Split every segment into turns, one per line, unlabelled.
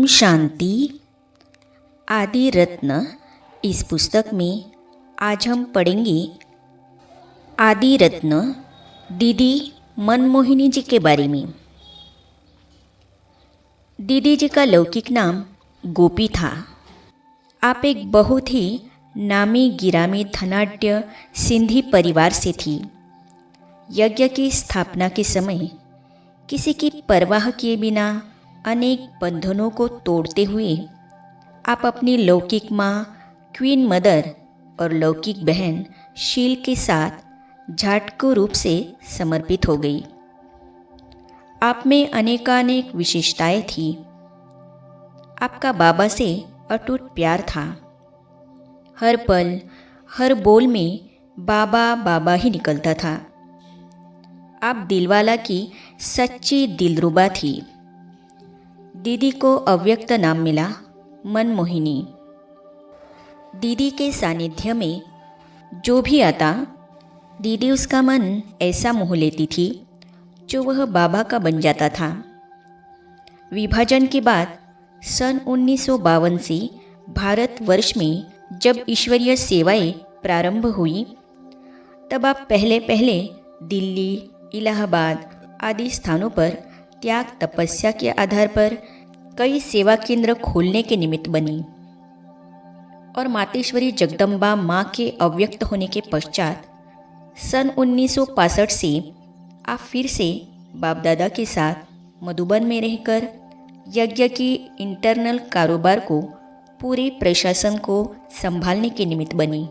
ओम शांति। आदि रत्न। इस पुस्तक में आज हम पढ़ेंगे आदि रत्न दीदी मनमोहिनी जी के बारे में। दीदी जी का लौकिक नाम गोपी था। आप एक बहुत ही नामी गिरामी धनाढ्य सिंधी परिवार से थी। यज्ञ की स्थापना के समय किसी की परवाह किए बिना अनेक बंधनों को तोड़ते हुए आप अपनी लौकिक माँ क्वीन मदर और लौकिक बहन शील के साथ झाटको रूप से समर्पित हो गई। आप में अनेकानेक विशेषताएं थी। आपका बाबा से अटूट प्यार था। हर पल हर बोल में बाबा बाबा ही निकलता था। आप दिलवाला की सच्ची दिलरुबा थी। दीदी को अव्यक्त नाम मिला मनमोहिनी। दीदी के सानिध्य में जो भी आता दीदी उसका मन ऐसा मोह लेती थी जो वह बाबा का बन जाता था। विभाजन के बाद सन 1952 से भारतवर्ष में जब ईश्वरीय सेवाएं प्रारंभ हुई तब आप पहले पहले दिल्ली, इलाहाबाद आदि स्थानों पर त्याग तपस्या के आधार पर कई सेवा केंद्र खोलने के निमित्त बनी और मातेश्वरी जगदम्बा माँ के अव्यक्त होने के पश्चात सन 1965 से आप फिर से बाप दादा के साथ मधुबन में रहकर यज्ञ की इंटरनल कारोबार को पूरे प्रशासन को संभालने के निमित्त बनी।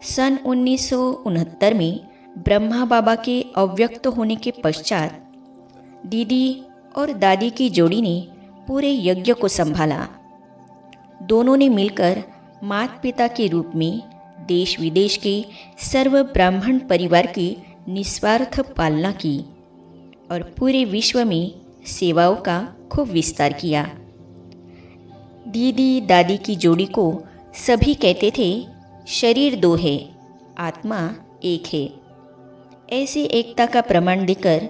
सन 1969 में ब्रह्मा बाबा के अव्यक्त होने के पश्चात दीदी और दादी की जोड़ी ने पूरे यज्ञ को संभाला। दोनों ने मिलकर माता पिता के रूप में देश विदेश के सर्व ब्राह्मण परिवार की निस्वार्थ पालना की और पूरे विश्व में सेवाओं का खूब विस्तार किया। दीदी दादी की जोड़ी को सभी कहते थे शरीर दो है, आत्मा एक है। ऐसी एकता का प्रमाण देकर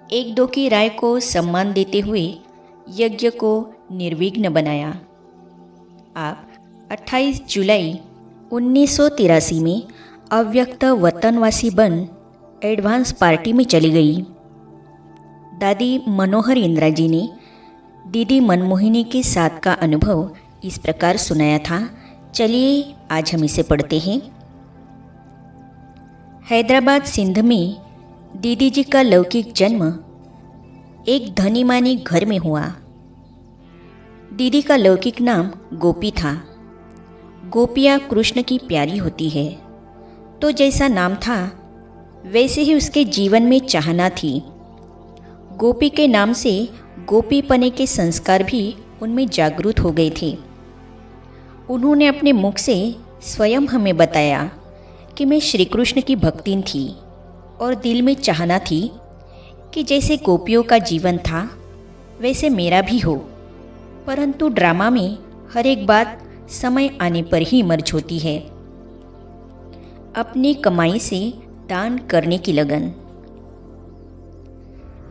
एक दो की राय को सम्मान देते हुए यज्ञ को निर्विघ्न बनाया। आप 28 जुलाई 1983 में अव्यक्त वतनवासी बन एडवांस पार्टी में चली गई। दादी मनोहर इंदिरा जी ने दीदी मनमोहिनी के साथ का अनुभव इस प्रकार सुनाया था। चलिए आज हम इसे पढ़ते हैं। हैदराबाद सिंध में दीदी जी का लौकिक जन्म एक धनी मानी घर में हुआ। दीदी का लौकिक नाम गोपी था। गोपियाँ कृष्ण की प्यारी होती है, तो जैसा नाम था वैसे ही उसके जीवन में चाहना थी। गोपी के नाम से गोपी पने के संस्कार भी उनमें जागृत हो गए थे। उन्होंने अपने मुख से स्वयं हमें बताया कि मैं श्री कृष्ण की भक्तिन थी और दिल में चाहना थी कि जैसे गोपियों का जीवन था वैसे मेरा भी हो, परंतु ड्रामा में हर एक बात समय आने पर ही मर्ज होती है। अपनी कमाई से दान करने की लगन।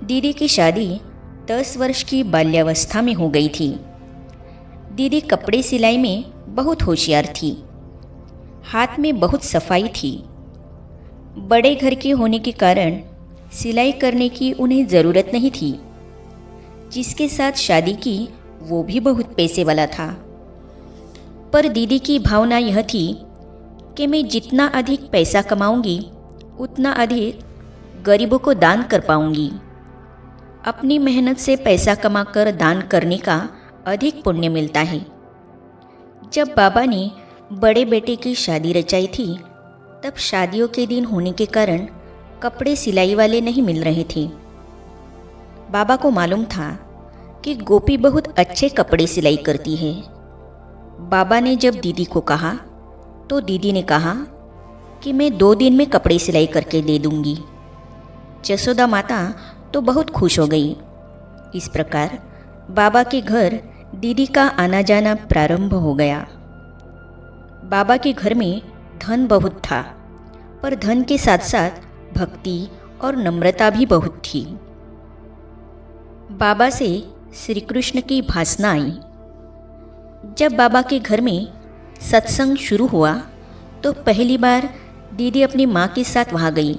दीदी की शादी 10 वर्ष की बाल्यावस्था में हो गई थी। दीदी कपड़े सिलाई में बहुत होशियार थी। हाथ में बहुत सफाई थी। बड़े घर के होने के कारण सिलाई करने की उन्हें ज़रूरत नहीं थी। जिसके साथ शादी की वो भी बहुत पैसे वाला था। पर दीदी की भावना यह थी कि मैं जितना अधिक पैसा कमाऊंगी उतना अधिक गरीबों को दान कर पाऊंगी। अपनी मेहनत से पैसा कमाकर दान करने का अधिक पुण्य मिलता है। जब बाबा ने बड़े बेटे की शादी रचाई थी तब शादियों के दिन होने के कारण कपड़े सिलाई वाले नहीं मिल रहे थे। बाबा को मालूम था कि गोपी बहुत अच्छे कपड़े सिलाई करती है। बाबा ने जब दीदी को कहा तो दीदी ने कहा कि मैं 2 दिन में कपड़े सिलाई करके दे दूंगी। जसोदा माता तो बहुत खुश हो गई। इस प्रकार बाबा के घर दीदी का आना जाना प्रारंभ हो गया। बाबा के घर में धन बहुत था, पर धन के साथ साथ भक्ति और नम्रता भी बहुत थी। बाबा से श्री कृष्ण की भासना आई। जब बाबा के घर में सत्संग शुरू हुआ तो पहली बार दीदी अपनी माँ के साथ वहाँ गई।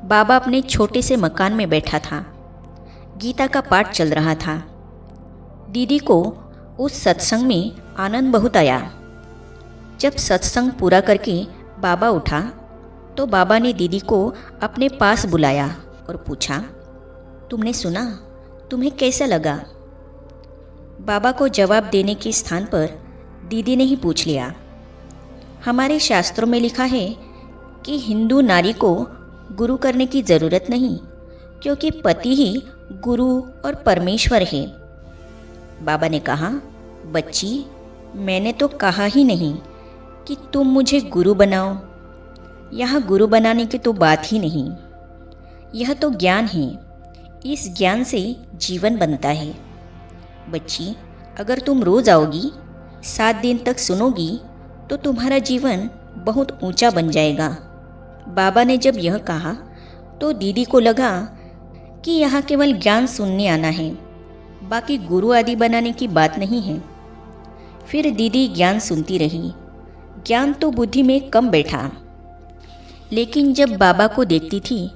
बाबा अपने छोटे से मकान में बैठा था। गीता का पाठ चल रहा था। दीदी को उस सत्संग में आनंद बहुत आया। जब सत्संग पूरा करके बाबा उठा तो बाबा ने दीदी को अपने पास बुलाया और पूछा, तुमने सुना? तुम्हें कैसा लगा? बाबा को जवाब देने के स्थान पर दीदी ने ही पूछ लिया, हमारे शास्त्रों में लिखा है कि हिंदू नारी को गुरु करने की ज़रूरत नहीं, क्योंकि पति ही गुरु और परमेश्वर है। बाबा ने कहा, बच्ची, मैंने तो कहा ही नहीं कि तुम मुझे गुरु बनाओ। यहाँ गुरु बनाने की तो बात ही नहीं। यह तो ज्ञान है। इस ज्ञान से जीवन बनता है। बच्ची, अगर तुम रोज़ आओगी, 7 दिन तक सुनोगी, तो तुम्हारा जीवन बहुत ऊंचा बन जाएगा। बाबा ने जब यह कहा तो दीदी को लगा कि यहाँ केवल ज्ञान सुनने आना है, बाकी गुरु आदि बनाने की बात नहीं है। फिर दीदी ज्ञान सुनती रही। ज्ञान तो बुद्धि में कम बैठा, लेकिन जब बाबा को देखती थी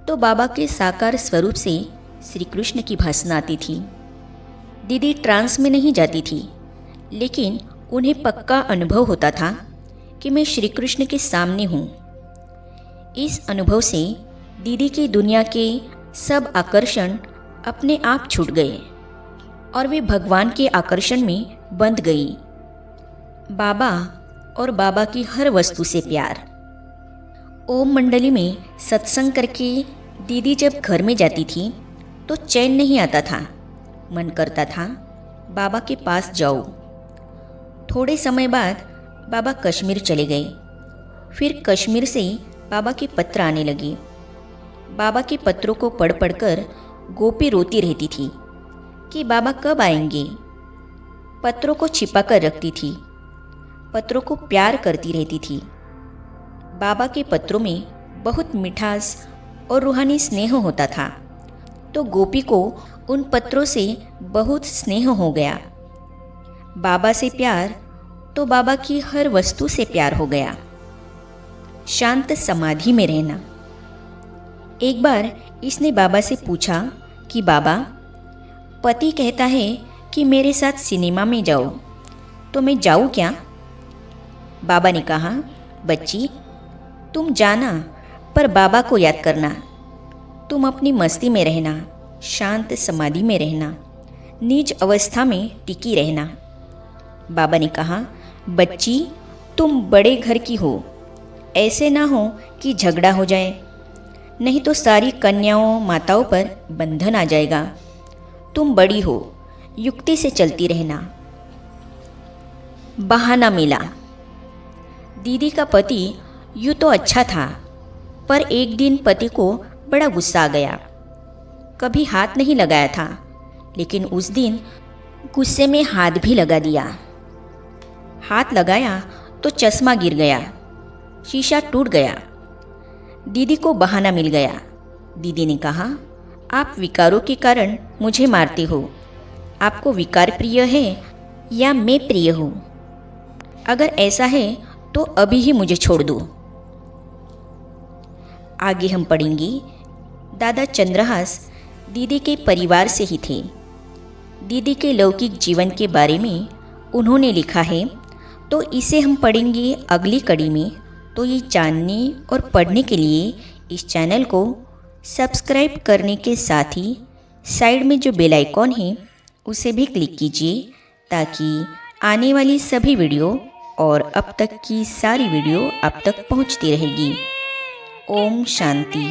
तो बाबा के साकार स्वरूप से श्री कृष्ण की भासना आती थी। दीदी ट्रांस में नहीं जाती थी, लेकिन उन्हें पक्का अनुभव होता था कि मैं श्री कृष्ण के सामने हूँ। इस अनुभव से दीदी की दुनिया के सब आकर्षण अपने आप छूट गए और वे भगवान के आकर्षण में बंध गई। बाबा और बाबा की हर वस्तु से प्यार। ओम मंडली में सत्संग करके दीदी जब घर में जाती थी तो चैन नहीं आता था। मन करता था बाबा के पास जाओ। थोड़े समय बाद बाबा कश्मीर चले गए। फिर कश्मीर से बाबा के पत्र आने लगे। बाबा के पत्रों को पढ़ पढ़कर गोपी रोती रहती थी कि बाबा कब आएंगे। पत्रों को छिपा कर रखती थी। पत्रों को प्यार करती रहती थी। बाबा के पत्रों में बहुत मिठास और रूहानी स्नेह होता था, तो गोपी को उन पत्रों से बहुत स्नेह हो गया। बाबा से प्यार तो बाबा की हर वस्तु से प्यार हो गया। शांत समाधि में रहना। एक बार इसने बाबा से पूछा कि बाबा, पति कहता है कि मेरे साथ सिनेमा में जाओ, तो मैं जाऊँ क्या? बाबा ने कहा, बच्ची, तुम जाना, पर बाबा को याद करना। तुम अपनी मस्ती में रहना, शांत समाधि में रहना, निज अवस्था में टिकी रहना। बाबा ने कहा, बच्ची, तुम बड़े घर की हो, ऐसे ना हो कि झगड़ा हो जाए, नहीं तो सारी कन्याओं माताओं पर बंधन आ जाएगा। तुम बड़ी हो, युक्ति से चलती रहना। बहाना मिला। दीदी का पति यूँ तो अच्छा था, पर एक दिन पति को बड़ा गुस्सा आ गया। कभी हाथ नहीं लगाया था, लेकिन उस दिन गुस्से में हाथ भी लगा दिया। हाथ लगाया तो चश्मा गिर गया, शीशा टूट गया। दीदी को बहाना मिल गया। दीदी ने कहा, आप विकारों के कारण मुझे मारते हो। आपको विकार प्रिय है या मैं प्रिय हूँ? अगर ऐसा है तो अभी ही मुझे छोड़ दो। आगे हम पढ़ेंगे, दादा चंद्रहास दीदी के परिवार से ही थे। दीदी के लौकिक जीवन के बारे में उन्होंने लिखा है, तो इसे हम पढ़ेंगे अगली कड़ी में। तो ये जानने और पढ़ने के लिए इस चैनल को सब्सक्राइब करने के साथ ही साइड में जो बेल आइकॉन है उसे भी क्लिक कीजिए, ताकि आने वाली सभी वीडियो और अब तक की सारी वीडियो आप तक पहुंचती रहेगी। ओम शांति।